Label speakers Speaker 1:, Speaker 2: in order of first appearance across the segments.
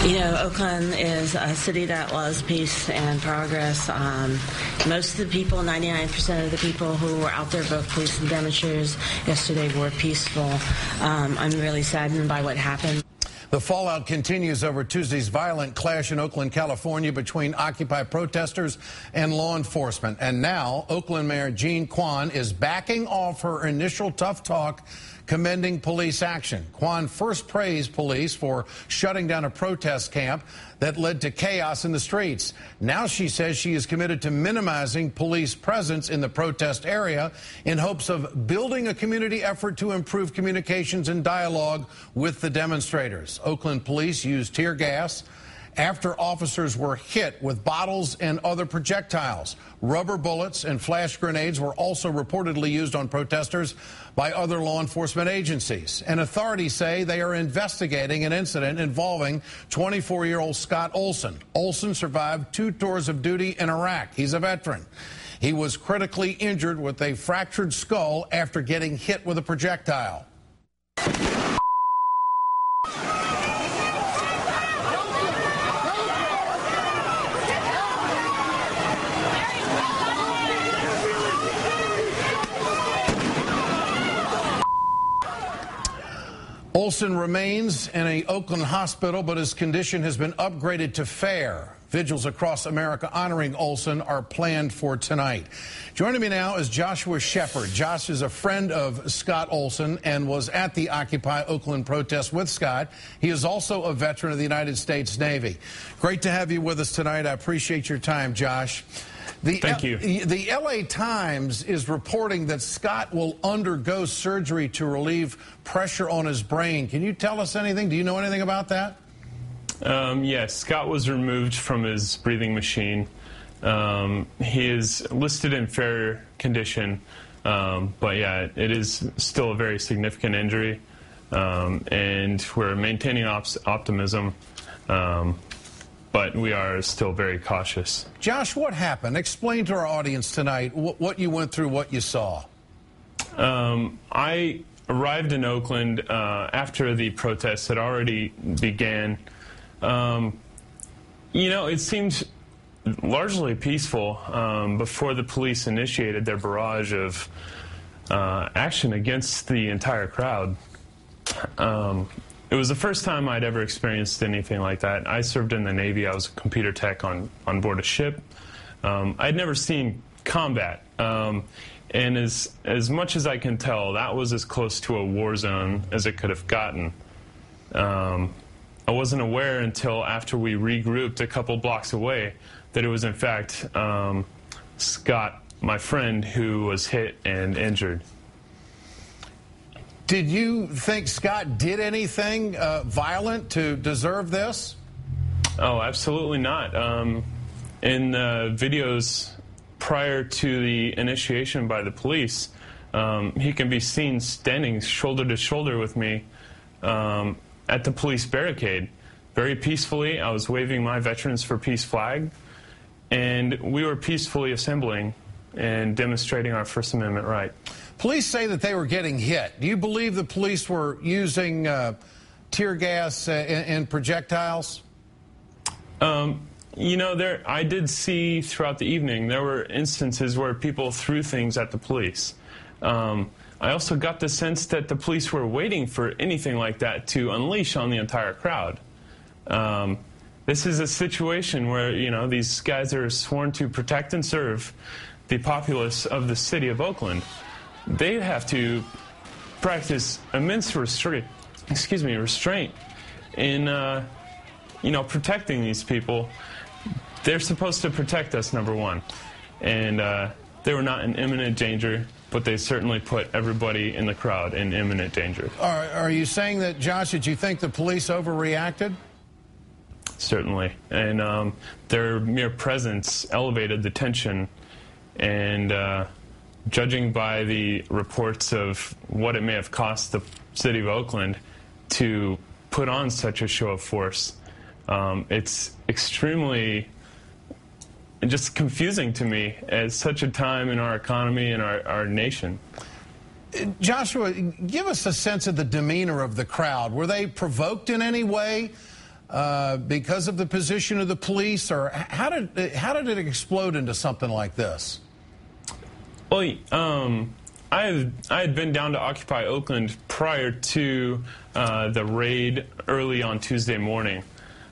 Speaker 1: You know, Oakland is a city that loves peace and progress. Most of the people, 99% of the people who were out there, both police and demonstrators yesterday, were peaceful. I'm really saddened by what happened.
Speaker 2: The fallout continues over Tuesday's violent clash in Oakland, California between Occupy protesters and law enforcement. And now Oakland Mayor Jean Quan is backing off her initial tough talk, commending police action. Quan first praised police for shutting down a protest camp that led to chaos in the streets. Now she says she is committed to minimizing police presence in the protest area in hopes of building a community effort to improve communications and dialogue with the demonstrators. Oakland police used tear gas after officers were hit with bottles and other projectiles. Rubber bullets and flash grenades were also reportedly used on protesters by other law enforcement agencies. And authorities say they are investigating an incident involving 24-year-old Scott Olson. Olson survived 2 tours of duty in Iraq. He's a veteran. He was critically injured with a fractured skull after getting hit with a projectile. Olson remains in an Oakland hospital, but his condition has been upgraded to fair. Vigils across America honoring Olson are planned for tonight. Joining me now is Joshua Shepard. Josh is a friend of Scott Olson and was at the Occupy Oakland protest with Scott. He is also a veteran of the United States Navy. Great to have you with us tonight. I appreciate your time, Josh.
Speaker 3: Thank you.
Speaker 2: The LA Times is reporting that Scott will undergo surgery to relieve pressure on his brain. Can you tell us anything? Do you know anything about that?
Speaker 3: Yes, Scott was removed from his breathing machine. He is listed in fair condition, but yeah, it is still a very significant injury, and we're maintaining optimism. But we are still very cautious.
Speaker 2: Josh, what happened? Explain to our audience tonight what you went through, what you saw.
Speaker 3: I arrived in Oakland after the protests had already began. You know, it seemed largely peaceful before the police initiated their barrage of action against the entire crowd. It was the first time I'd ever experienced anything like that. I served in the Navy. I was a computer tech on board a ship. I'd never seen combat. And as much as I can tell, that was as close to a war zone as it could have gotten. I wasn't aware until after we regrouped a couple blocks away that it was, in fact, Scott, my friend, who was hit and injured.
Speaker 2: Did you think Scott did anything violent to deserve this?
Speaker 3: Oh, absolutely not. In the videos prior to the initiation by the police, he can be seen standing shoulder to shoulder with me at the police barricade. Very peacefully, I was waving my Veterans for Peace flag, and we were peacefully assembling and demonstrating our First Amendment right.
Speaker 2: Police say that they were getting hit. Do you believe the police were using tear gas and projectiles?
Speaker 3: You know, I did see throughout the evening there were instances where people threw things at the police. I also got the sense that the police were waiting for anything like that to unleash on the entire crowd. This is a situation where, you know, these guys are sworn to protect and serve the populace of the city of Oakland. They have to practice immense restraint in, you know, protecting these people. They're supposed to protect us, number one. And they were not in imminent danger, but they certainly put everybody in the crowd in imminent danger.
Speaker 2: Are you saying that, Josh, that you think the police overreacted?
Speaker 3: Certainly. And their mere presence elevated the tension. And judging by the reports of what it may have cost the city of Oakland to put on such a show of force, it's extremely just confusing to me at such a time in our economy and our nation.
Speaker 2: Joshua, give us a sense of the demeanor of the crowd. Were they provoked in any way because of the position of the police, or how did it explode into something like this?
Speaker 3: Well, I had been down to Occupy Oakland prior to the raid early on Tuesday morning.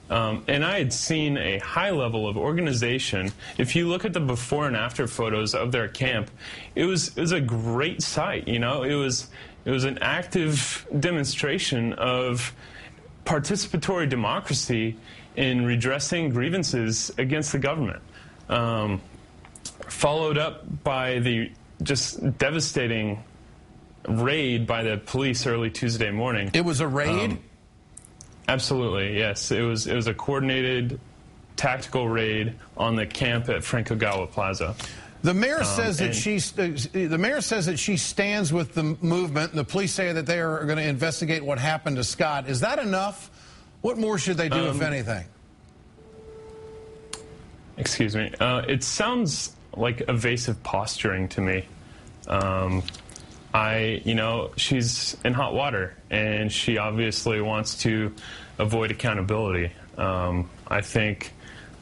Speaker 3: And I had seen a high level of organization. If you look at the before and after photos of their camp, it was a great sight. You know, it was an active demonstration of participatory democracy in redressing grievances against the government. Followed up by the just devastating raid by the police early Tuesday morning.
Speaker 2: It was a raid?
Speaker 3: Absolutely, yes. It was a coordinated tactical raid on the camp at Frank-Ogawa Plaza.
Speaker 2: The mayor says that she stands with the movement, and the police say that they are going to investigate what happened to Scott. Is that enough? What more should they do, if anything?
Speaker 3: Excuse me. It sounds like evasive posturing to me. She's in hot water, and she obviously wants to avoid accountability. I think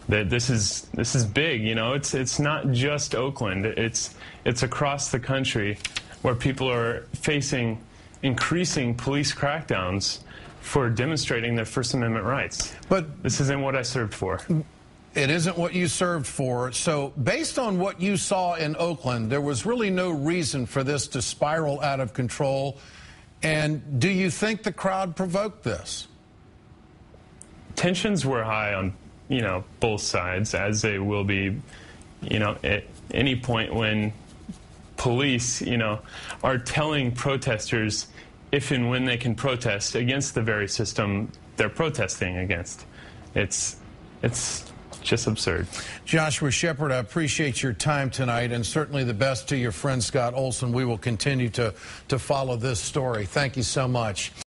Speaker 3: that this is big. You know, it's not just Oakland. It's across the country where people are facing increasing police crackdowns for demonstrating their First Amendment rights.
Speaker 2: But
Speaker 3: this isn't what I served for.
Speaker 2: It isn't what you served for. So based on what you saw in Oakland, there was really no reason for this to spiral out of control. And do you think the crowd provoked this?
Speaker 3: Tensions were high on, both sides, as they will be, at any point when police, are telling protesters if and when they can protest against the very system they're protesting against. It's just absurd.
Speaker 2: Joshua Shepard, I appreciate your time tonight, and certainly the best to your friend Scott Olson. We will continue to follow this story. Thank you so much.